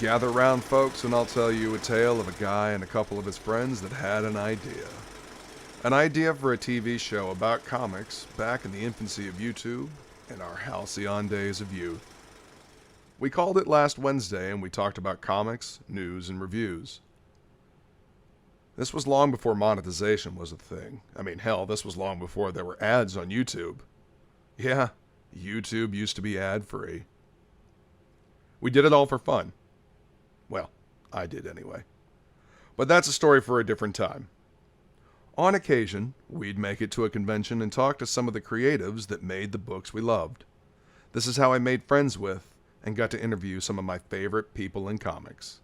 Gather round, folks, and I'll tell you a tale of a guy and a couple of his friends that had an idea. An idea for a TV show about comics back in the infancy of YouTube and our halcyon days of youth. We called it last Wednesday, and we talked about comics, news, and reviews. This was long before monetization was a thing. I mean, hell, this was long before there were ads on YouTube. Yeah, YouTube used to be ad-free. We did it all for fun. Well, I did anyway. But that's a story for a different time. On occasion, we'd make it to a convention and talk to some of the creatives that made the books we loved. This is how I made friends with and got to interview some of my favorite people in comics.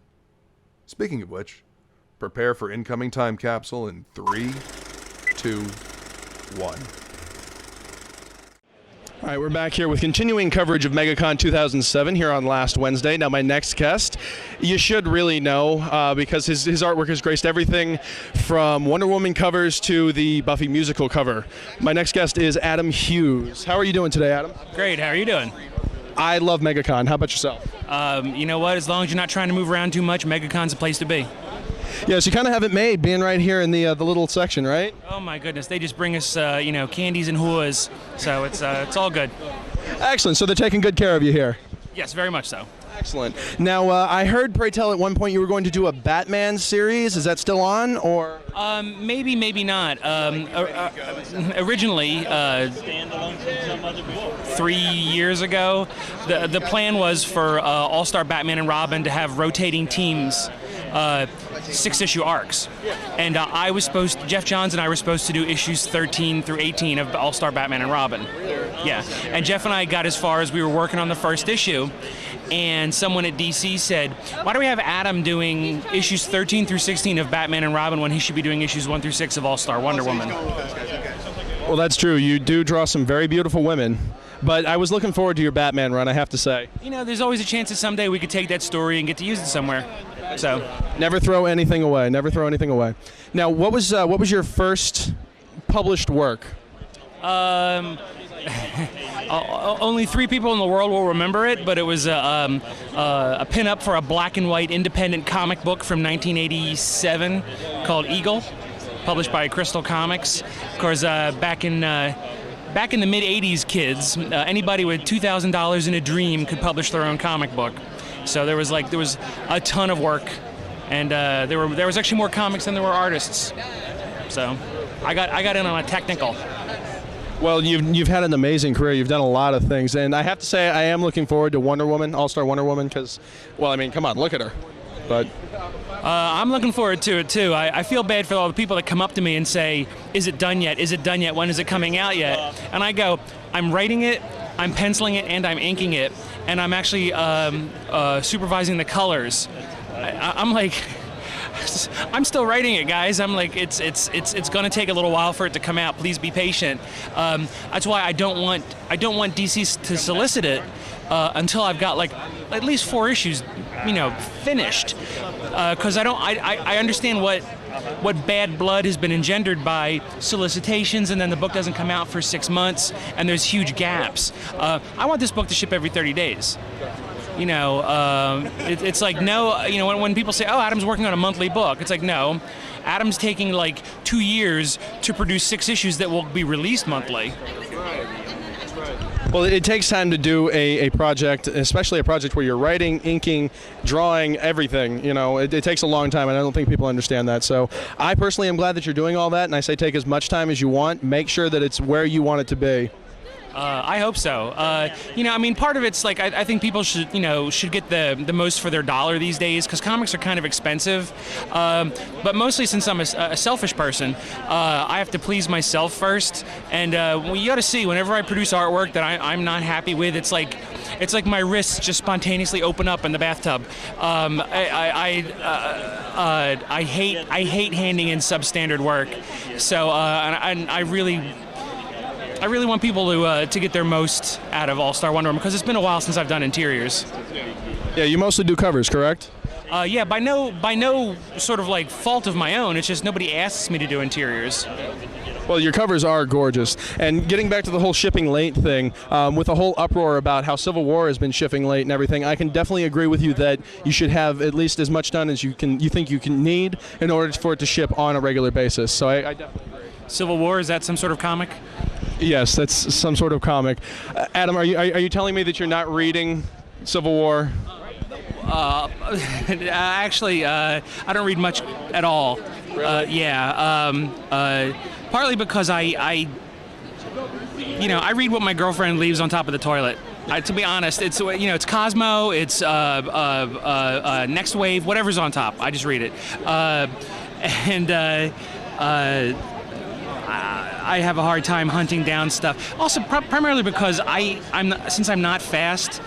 Speaking of which, prepare for incoming time capsule in 3, 2, 1. All right, we're back here with continuing coverage of MegaCon 2007 here on last Wednesday. Now, my next guest, you should really know because his artwork has graced everything from Wonder Woman covers to the Buffy musical cover. My next guest is Adam Hughes. How are you doing today, Adam? Great. How are you doing? I love MegaCon. How about yourself? You know what? As long as you're not trying to move around too much, MegaCon's a place to be. Yes, you kind of have it made being right here in the little section, right? Oh my goodness, they just bring us candies and hooahs, so it's all good. Excellent. So they're taking good care of you here. Yes, very much so. Excellent. Now, I heard, pray tell, at one point you were going to do a Batman series. Is that still on, or? Maybe, maybe not. Originally, 3 years ago, the plan was for All-Star Batman and Robin to have rotating teams. 6-issue arcs, and Jeff Johns and I were supposed to do issues 13 through 18 of All-Star Batman and Robin. Yeah, and Jeff and I got as far as we were working on the first issue, and someone at DC said, why do we have Adam doing issues 13 through 16 of Batman and Robin when he should be doing issues 1 through 6 of All-Star Wonder Woman? Well, that's true. You do draw some very beautiful women. But I was looking forward to your Batman run, I have to say. You know, there's always a chance that someday we could take that story and get to use it somewhere. So never throw anything away. Never throw anything away. Now, what was your first published work? Only 3 people in the world will remember it, but it was a pin-up for a black and white independent comic book from 1987 called Eagle, published by Crystal Comics. Of course, back in the mid-'80s, kids, anybody with $2,000 in a dream could publish their own comic book. So there was a ton of work, and there was actually more comics than there were artists. So I got in on a technical. Well, you've had an amazing career. You've done a lot of things, and I have to say I am looking forward to Wonder Woman, All-Star Wonder Woman, because, well, I mean, come on, look at her. But I'm looking forward to it too. I feel bad for all the people that come up to me and say, "Is it done yet? Is it done yet? When is it coming out yet?" And I go, "I'm writing it, I'm penciling it, and I'm inking it, and I'm actually supervising the colors." I'm like, I'm still writing it, guys. I'm like, it's going to take a little while for it to come out. Please be patient. That's why I don't want DC to solicit it until I've got like at least 4 issues, finished. Because I understand what bad blood has been engendered by solicitations, and then the book doesn't come out for 6 months, and there's huge gaps. I want this book to ship every 30 days. It's like, no, when people say, oh, Adam's working on a monthly book, it's like, no, Adam's taking like 2 years to produce 6 issues that will be released monthly. Well, it takes time to do a project, especially a project where you're writing, inking, drawing, everything. It takes a long time, and I don't think people understand that. So I personally am glad that you're doing all that, and I say take as much time as you want. Make sure that it's where you want it to be. I hope so. Part of it's like I think people should get the most for their dollar these days, because comics are kind of expensive. But mostly since I'm a selfish person, I have to please myself first. And you got to see, whenever I produce artwork that I'm not happy with, it's like my wrists just spontaneously open up in the bathtub. I hate handing in substandard work. So I really want people to get their most out of All-Star Wonder Woman, because it's been a while since I've done interiors. Yeah, you mostly do covers, correct? Yeah, by no sort of like fault of my own. It's just nobody asks me to do interiors. Well, your covers are gorgeous. And getting back to the whole shipping late thing, with the whole uproar about how Civil War has been shipping late and everything, I can definitely agree with you that you should have at least as much done as you think you can need in order for it to ship on a regular basis. So I definitely agree. Civil War, is that some sort of comic? Yes, that's some sort of comic. Adam, are you telling me that you're not reading Civil War? Actually, I don't read much at all. Partly because I read what my girlfriend leaves on top of the toilet. To be honest, it's Cosmo, it's Next Wave, whatever's on top. I just read it, I have a hard time hunting down stuff. Also, primarily because since I'm not fast,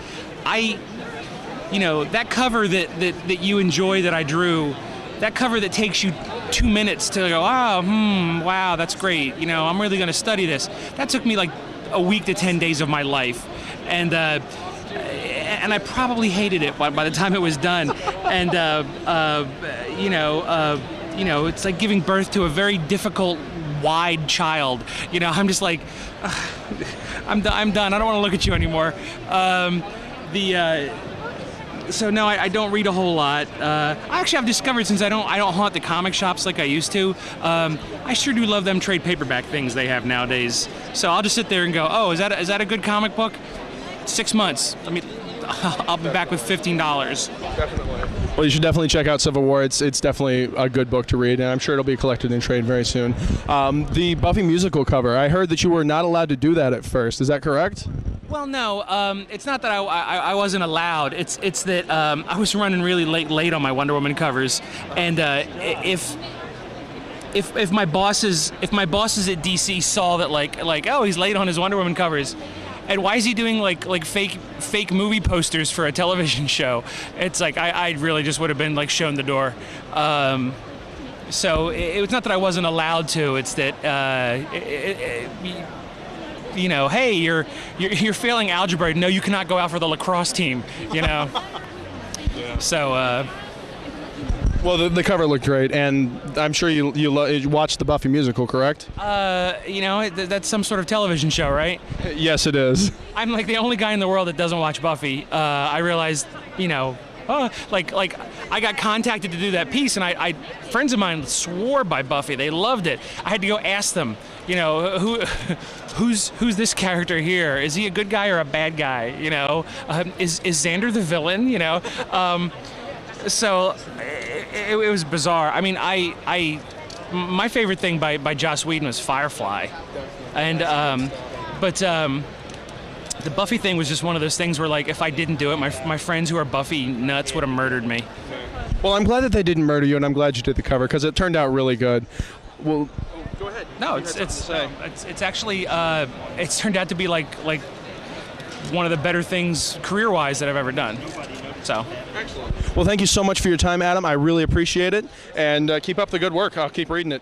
that cover that you enjoy that I drew, that cover that takes you 2 minutes to go, wow, that's great. I'm really going to study this. That took me like a week to 10 days of my life, and I probably hated it by the time it was done. And it's like giving birth to a very difficult, wide child. I'm just like, I'm done. I don't want to look at you anymore. So no, I don't read a whole lot. I've discovered, since I don't haunt the comic shops like I used to, I sure do love them trade paperback things they have nowadays. So I'll just sit there and go, oh, is that a good comic book? 6 months. I'll be back with $15. Definitely. Well, you should definitely check out Civil War. It's definitely a good book to read, and I'm sure it'll be collected and trade very soon. The Buffy musical cover, I heard that you were not allowed to do that at first. Is that correct? Well, no. It's not that I wasn't allowed. It's that I was running really late on my Wonder Woman covers, and if my bosses at DC saw that like oh, he's late on his Wonder Woman covers, and why is he doing like fake movie posters for a television show? It's like I really just would have been like shown the door. So it was not that I wasn't allowed to. It's that hey, you're failing algebra. No, you cannot go out for the lacrosse team. Yeah. So. Well, the cover looked great, and I'm sure you watched the Buffy musical, correct? That's some sort of television show, right? Yes, it is. I'm like the only guy in the world that doesn't watch Buffy. I realized, like I got contacted to do that piece, and friends of mine swore by Buffy. They loved it. I had to go ask them, who's this character here? Is he a good guy or a bad guy? Is Xander the villain? So it was bizarre. I mean, my favorite thing by Joss Whedon was Firefly, and but the Buffy thing was just one of those things where, like, if I didn't do it, my friends who are Buffy nuts would have murdered me. Well, I'm glad that they didn't murder you, and I'm glad you did the cover because it turned out really good. Well, go ahead. No, it's actually it's turned out to be like one of the better things career-wise that I've ever done. So. Excellent. Well, thank you so much for your time, Adam. I really appreciate it, and keep up the good work. I'll keep reading it.